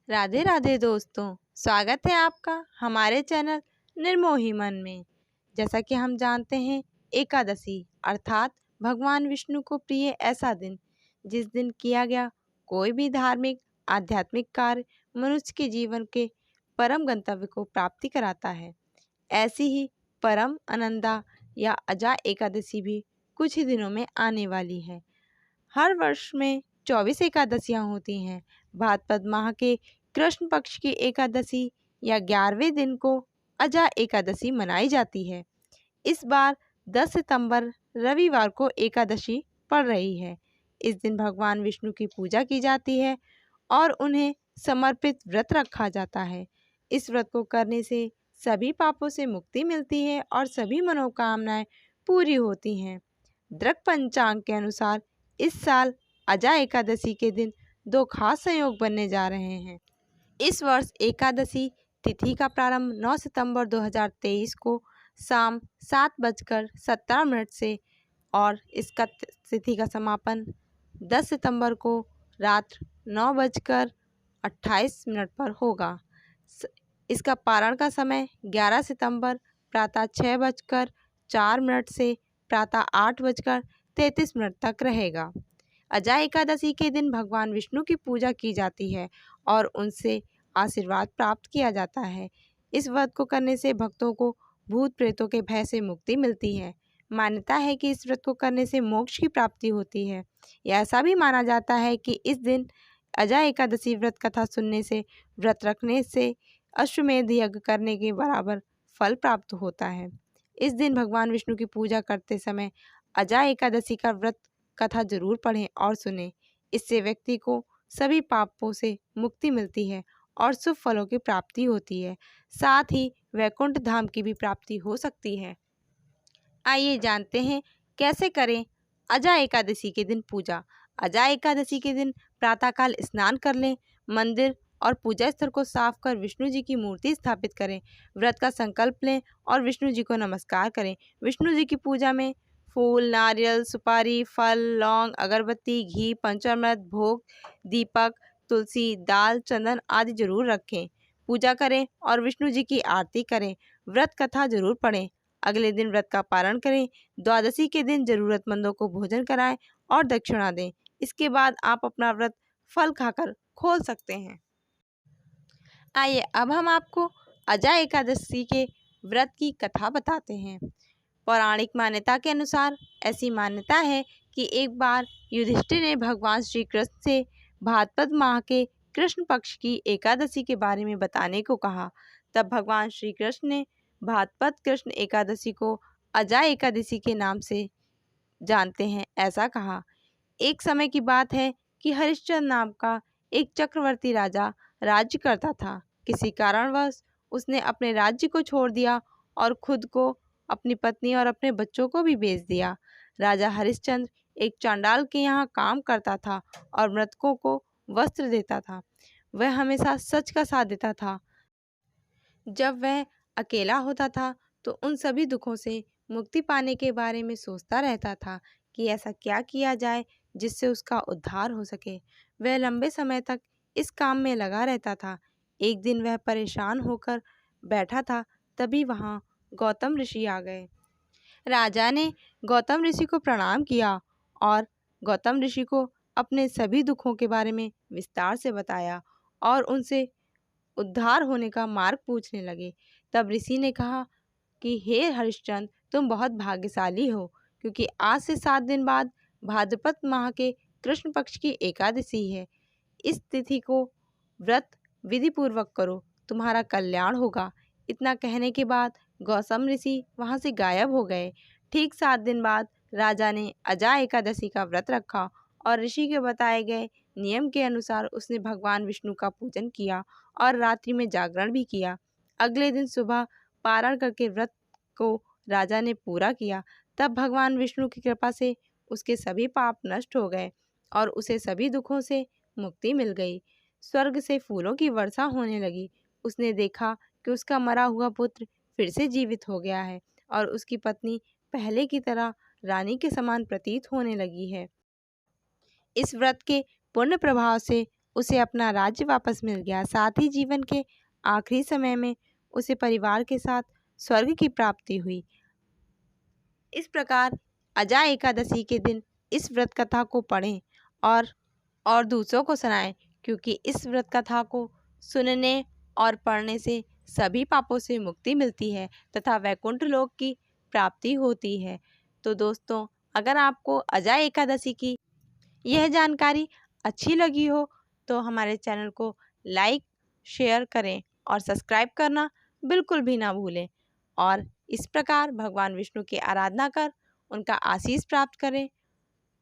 राधे राधे दोस्तों, स्वागत है आपका हमारे चैनल निर्मोही मन में। जैसा कि हम जानते हैं, एकादशी अर्थात भगवान विष्णु को प्रिय ऐसा दिन जिस दिन किया गया कोई भी धार्मिक आध्यात्मिक कार्य मनुष्य के जीवन के परम गंतव्य को प्राप्ति कराता है। ऐसी ही परम आनंदा या अजा एकादशी भी कुछ ही दिनों में आने वाली है। हर वर्ष में 24 एकादशियाँ होती हैं। भाद्रपद माह के कृष्ण पक्ष की एकादशी या 11वें दिन को अजा एकादशी मनाई जाती है। इस बार 10 सितंबर रविवार को एकादशी पड़ रही है। इस दिन भगवान विष्णु की पूजा की जाती है और उन्हें समर्पित व्रत रखा जाता है। इस व्रत को करने से सभी पापों से मुक्ति मिलती है और सभी मनोकामनाएं पूरी होती हैं। दृक पंचांग के अनुसार इस साल अजा एकादशी के दिन दो खास संयोग बनने जा रहे हैं। इस वर्ष एकादशी तिथि का प्रारंभ 9 सितंबर 2023 को शाम 7:17 से और इसका तिथि का समापन 10 सितंबर को रात 9:28 पर होगा। इसका पारण का समय 11 सितंबर प्रातः 6:04 से प्रातः 8:33 तक रहेगा। अजा एकादशी के दिन भगवान विष्णु की पूजा की जाती है और उनसे आशीर्वाद प्राप्त किया जाता है। इस व्रत को करने से भक्तों को भूत प्रेतों के भय से मुक्ति मिलती है। मान्यता है कि इस व्रत को करने से मोक्ष की प्राप्ति होती है। यह ऐसा भी माना जाता है कि इस दिन अजा एकादशी व्रत कथा सुनने से, व्रत रखने से अश्वमेध यज्ञ करने के बराबर फल प्राप्त होता है। इस दिन भगवान विष्णु की पूजा करते समय अजा एकादशी का व्रत कथा जरूर पढ़ें और सुनें। इससे व्यक्ति को सभी पापों से मुक्ति मिलती है और शुभ फलों की प्राप्ति होती है। साथ ही वैकुंठ धाम की भी प्राप्ति हो सकती है। आइए जानते हैं कैसे करें अजा एकादशी के दिन पूजा। अजा एकादशी के दिन प्रातःकाल स्नान कर लें, मंदिर और पूजा स्थल को साफ कर विष्णु जी की मूर्ति स्थापित करें, व्रत का संकल्प लें और विष्णु जी को नमस्कार करें। विष्णु जी की पूजा में फूल, नारियल, सुपारी, फल, लौंग, अगरबत्ती, घी, पंचामृत, भोग, दीपक, तुलसी, दाल, चंदन आदि जरूर रखें। पूजा करें और विष्णु जी की आरती करें। व्रत कथा जरूर पढ़ें। अगले दिन व्रत का पारण करें। द्वादशी के दिन जरूरतमंदों को भोजन कराएं और दक्षिणा दें। इसके बाद आप अपना व्रत फल खाकर खोल सकते हैं। आइए अब हम आपको अजा एकादशी के व्रत की कथा बताते हैं। पौराणिक मान्यता के अनुसार ऐसी मान्यता है कि एक बार युधिष्ठिर ने भगवान श्री कृष्ण से भाद्रपद माह के कृष्ण पक्ष की एकादशी के बारे में बताने को कहा। तब भगवान श्री कृष्ण ने भाद्रपद कृष्ण एकादशी को अजा एकादशी के नाम से जानते हैं ऐसा कहा। एक समय की बात है कि हरिश्चंद्र नाम का एक चक्रवर्ती राजा राज्य करता था। किसी कारणवश उसने अपने राज्य को छोड़ दिया और खुद को, अपनी पत्नी और अपने बच्चों को भी बेच दिया। राजा हरिश्चंद्र एक चांडाल के यहाँ काम करता था और मृतकों को वस्त्र देता था। वह हमेशा सच का साथ देता था। जब वह अकेला होता था तो उन सभी दुखों से मुक्ति पाने के बारे में सोचता रहता था कि ऐसा क्या किया जाए जिससे उसका उद्धार हो सके। वह लंबे समय तक इस काम में लगा रहता था। एक दिन वह परेशान होकर बैठा था, तभी वहाँ गौतम ऋषि आ गए। राजा ने गौतम ऋषि को प्रणाम किया और गौतम ऋषि को अपने सभी दुखों के बारे में विस्तार से बताया और उनसे उद्धार होने का मार्ग पूछने लगे। तब ऋषि ने कहा कि हे हरिश्चंद्र, तुम बहुत भाग्यशाली हो, क्योंकि आज से 7 दिन बाद भाद्रपद माह के कृष्ण पक्ष की एकादशी है। इस तिथि को व्रत विधि पूर्वक करो, तुम्हारा कल्याण होगा। इतना कहने के बाद गौतम ऋषि वहाँ से गायब हो गए। ठीक 7 दिन बाद राजा ने अजा एकादशी का व्रत रखा और ऋषि के बताए गए नियम के अनुसार उसने भगवान विष्णु का पूजन किया और रात्रि में जागरण भी किया। अगले दिन सुबह पारण करके व्रत को राजा ने पूरा किया। तब भगवान विष्णु की कृपा से उसके सभी पाप नष्ट हो गए और उसे सभी दुखों से मुक्ति मिल गई। स्वर्ग से फूलों की वर्षा होने लगी। उसने देखा कि उसका मरा हुआ पुत्र फिर से जीवित हो गया है और उसकी पत्नी पहले की तरह रानी के समान प्रतीत होने लगी है। इस व्रत के पुण्य प्रभाव से उसे अपना राज्य वापस मिल गया। साथ ही जीवन के आखिरी समय में उसे परिवार के साथ स्वर्ग की प्राप्ति हुई। इस प्रकार अजा एकादशी के दिन इस व्रत कथा को पढ़ें और दूसरों को सुनाएं, क्योंकि इस व्रत कथा को सुनने और पढ़ने से सभी पापों से मुक्ति मिलती है तथा वैकुंठ लोक की प्राप्ति होती है। तो दोस्तों, अगर आपको अजा एकादशी की यह जानकारी अच्छी लगी हो तो हमारे चैनल को लाइक शेयर करें और सब्सक्राइब करना बिल्कुल भी ना भूलें। और इस प्रकार भगवान विष्णु की आराधना कर उनका आशीष प्राप्त करें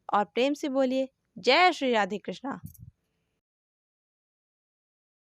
और प्रेम से बोलिए जय श्री राधे कृष्णा।